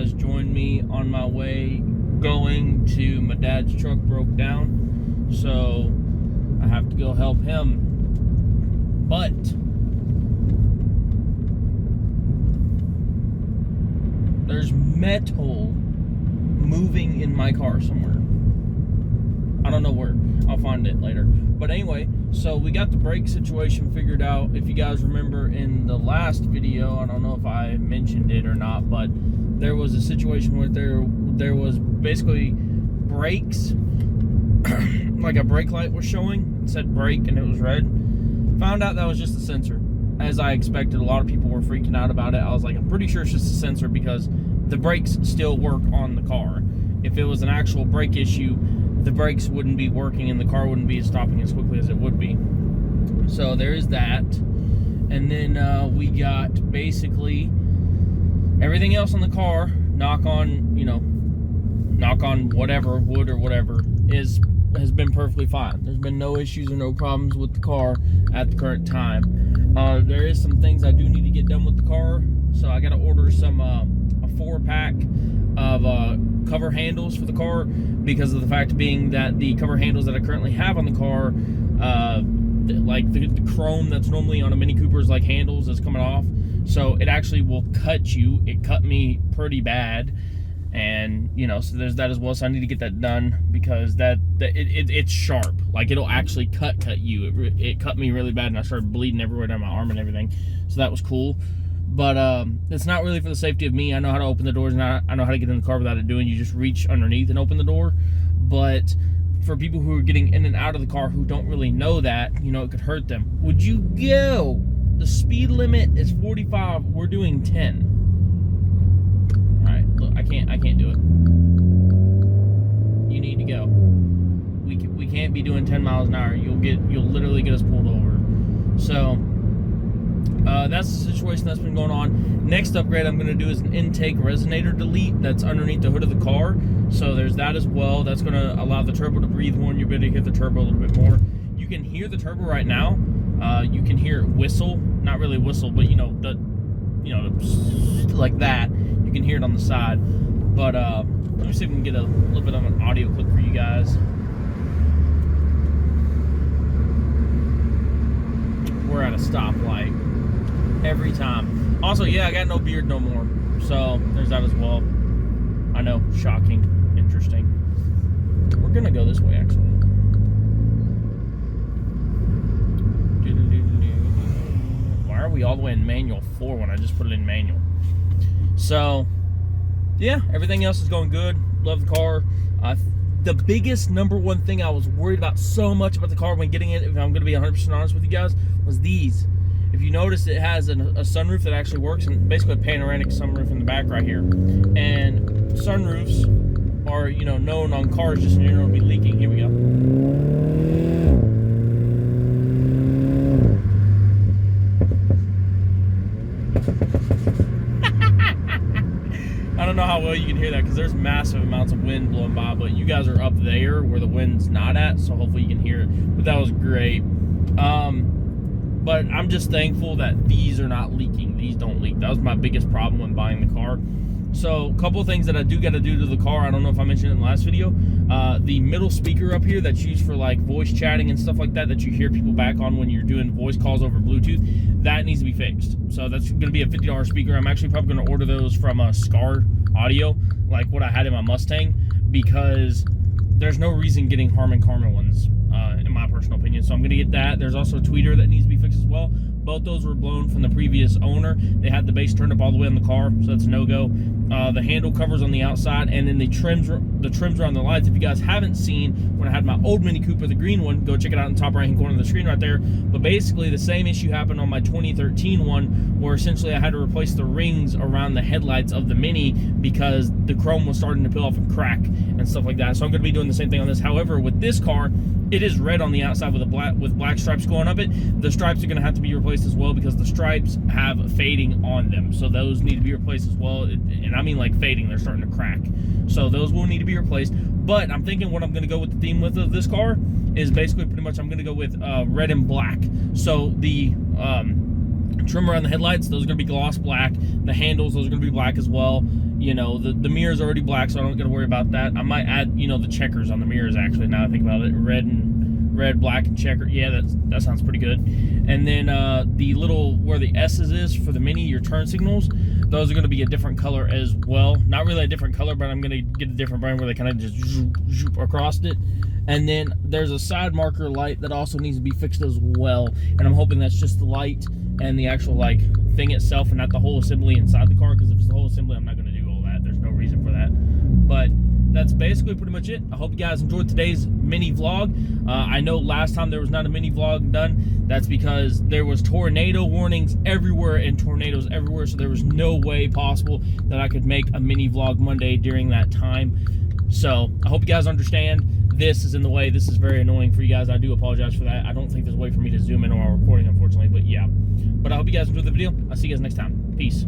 guys join me on my way going to my dad's truck broke down, so I have to go help him. But there's metal moving in my car somewhere. I don't know where. I'll find it later. But anyway, so we got the brake situation figured out. If you guys remember in the last video, I don't know if I mentioned it or not, but there was a situation where there was basically brakes, like a brake light was showing. It said brake and it was red. Found out that was just a sensor. As I expected, a lot of people were freaking out about it. I was like, I'm pretty sure it's just a sensor because the brakes still work on the car. If it was an actual brake issue, the brakes wouldn't be working and the car wouldn't be stopping as quickly as it would be. So there is that. And then we got basically everything else on the car, knock on whatever, wood or whatever, has been perfectly fine. There's been no issues or no problems with the car at the current time. There is some things I do need to get done with the car. So I got to order some a 4-pack of cover handles for the car, because of the fact being that the cover handles that I currently have on the car, like the chrome that's normally on a Mini Cooper's like handles is coming off, so it actually will cut you. It cut me pretty bad, and so there's that as well. So I need to get that done because it's sharp, like it'll actually cut you. It cut me really bad and I started bleeding everywhere down my arm and everything, so that was cool. But it's not really for the safety of me. I know how to open the doors and I know how to get in the car without it doing. You just reach underneath and open the door. But for people who are getting in and out of the car who don't really know that, it could hurt them. Would you go? The speed limit is 45. We're doing 10. All right, look, I can't do it. You need to go. We can't be doing 10 miles an hour. You'll literally get us pulled over. So that's the situation that's been going on. Next upgrade I'm going to do is an intake resonator delete that's underneath the hood of the car. So there's that as well. That's going to allow the turbo to breathe more and you'll be able to hear the turbo a little bit more. You can hear the turbo right now. You can hear it whistle. Not really whistle, but like that. You can hear it on the side. But let me see if we can get a little bit of an audio clip for you guys. We're at a stoplight every time. Also, yeah, I got no beard no more, so there's that as well. I know, shocking, interesting. We're gonna go this way actually. Why are we all the way in manual 4 when I just put it in manual? So yeah, everything else is going good. Love the car. The biggest number one thing I was worried about so much about the car when getting it, if I'm going to be 100% honest with you guys, was these. If you notice, it has a sunroof that actually works, and basically a panoramic sunroof in the back right here. And sunroofs are, known on cars just in general to be leaking. Here we go. I don't know how well you can hear that because there's massive amounts of wind blowing by, but you guys are up there where the wind's not at, so hopefully you can hear it. But that was great. But I'm just thankful that these are not leaking. These don't leak. That was my biggest problem when buying the car. So a couple of things that I do got to do to the car. I don't know if I mentioned it in the last video. The middle speaker up here that's used for like voice chatting and stuff like that you hear people back on when you're doing voice calls over Bluetooth, that needs to be fixed. So that's going to be a $50 speaker. I'm actually probably going to order those from Scar Audio, like what I had in my Mustang, because there's no reason getting Harman Kardon ones, in my personal opinion. So I'm going to get that. There's also a tweeter that needs to be fixed as well. Both those were blown from the previous owner. They had the base turned up all the way on the car, so that's a no-go. The handle covers on the outside, and then the trims around the lights. If you guys haven't seen, when I had my old Mini Cooper, the green one, go check it out in the top right-hand corner of the screen right there. But basically, the same issue happened on my 2013 one, where essentially I had to replace the rings around the headlights of the Mini because the chrome was starting to peel off and crack and stuff like that. So I'm going to be doing the same thing on this. However, with this car, it is red on the outside with black stripes going up it. The stripes are going to have to be replaced as well because the stripes have fading on them. So those need to be replaced as well. And I mean like fading, they're starting to crack. So those will need to be replaced. But I'm thinking what I'm going to go with the theme with of this car is basically pretty much I'm going to go with red and black. So the trim around the headlights, those are going to be gloss black. The handles, those are going to be black as well. You know, the mirror's already black, so I don't got to worry about that. I might add, you know, the checkers on the mirrors, actually, now I think about it. Red, black, and checker. Yeah, that sounds pretty good. And then the little, where the S's is for the Mini, your turn signals, those are going to be a different color as well. Not really a different color, but I'm going to get a different brand where they kind of just zoop across it. And then there's a side marker light that also needs to be fixed as well. And I'm hoping that's just the light and the actual, like, thing itself and not the whole assembly inside the car, because if it's the whole assembly, I'm not going to do all that. There's no reason for that. But that's basically pretty much it. I hope you guys enjoyed today's mini vlog. I know last time there was not a mini vlog done. That's because there was tornado warnings everywhere and tornadoes everywhere, so there was no way possible that I could make a mini vlog Monday during that time. So I hope you guys understand. This is in the way. This is very annoying for you guys. I do apologize for that. I don't think there's a way for me to zoom in on our recording, unfortunately, but yeah. But I hope you guys enjoyed the video. I'll see you guys next time. Peace.